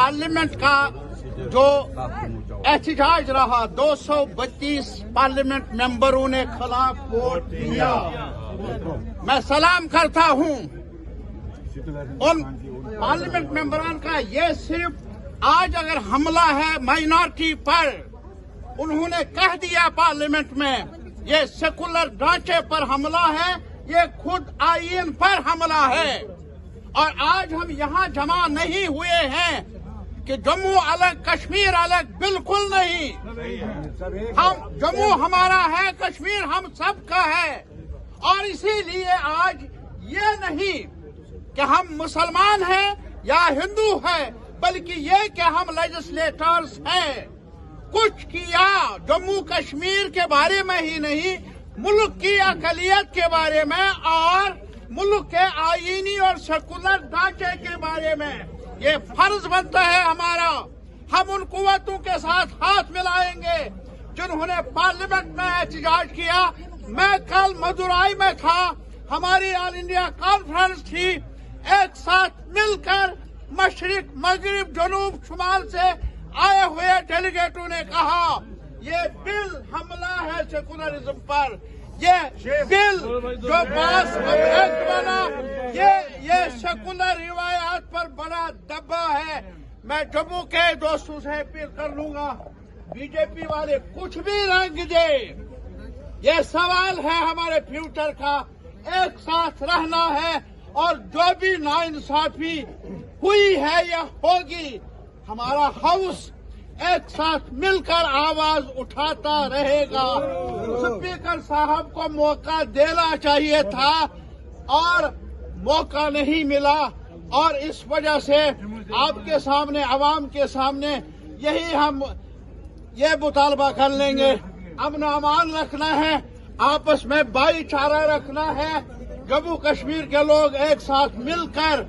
Parliament का जो एहतजाज रहा, 232 पार्लियामेंट मेंबरों ने खिलाफ वोट दिया। मैं सलाम करता हूं उन पार्लियामेंट मेंबरान का। ये सिर्फ आज अगर हमला है माइनॉरिटी पर, उन्होंने कह दिया पार्लियामेंट में, ये सेकुलर ढांचे पर हमला है, ये खुद आईन पर हमला है। और आज हम यहाँ जमा नहीं हुए हैं कि जम्मू अलग कश्मीर अलग, बिल्कुल नहीं। हम जम्मू हमारा है, कश्मीर हम सबका है। और इसीलिए आज ये नहीं कि हम मुसलमान हैं या हिंदू हैं, बल्कि ये कि हम लेजिस्लेटर्स हैं। कुछ किया जम्मू कश्मीर के बारे में ही नहीं, मुल्क की अक़लियत के बारे में और मुल्क के आईनी और सेकुलर ढांचे के बारे में। ये फर्ज बनता है हमारा। हम उन कुव्वतों के साथ हाथ मिलाएंगे जिन्होंने पार्लियामेंट में एहतजाज किया। मैं कल मदुराई में था, हमारी ऑल इंडिया कॉन्फ्रेंस थी। एक साथ मिलकर मशरिक, मगरिब, जनूब, शुमाल से आए हुए डेलीगेटों ने कहा ये बिल हमला है सेकुलरिज्म पर। ये बिल जो पास एक्ट बना, ये सेकुलर रिवायात पर बड़ा दबा है। मैं जम्मू के दोस्तों से अपील कर लूंगा, बीजेपी वाले कुछ भी रंग दे, ये सवाल है हमारे फ्यूचर का। एक साथ रहना है और जो भी नाइंसाफी हुई है या होगी, हमारा हाउस एक साथ मिलकर आवाज उठाता रहेगा। स्पीकर साहब को मौका देना चाहिए था और मौका नहीं मिला, और इस वजह से आपके सामने, आवाम के सामने यही हम ये मुतालबा कर लेंगे। अमन अमान रखना है, आपस में भाईचारा रखना है। जम्मू कश्मीर के लोग एक साथ मिलकर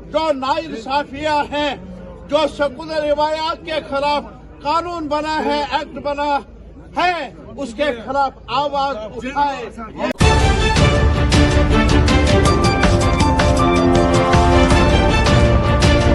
जो नाइंसाफियां हैं, जो सेकुलर रिवायात के खिलाफ कानून बना है, एक्ट बना है, उसके खिलाफ आवाज उठाए।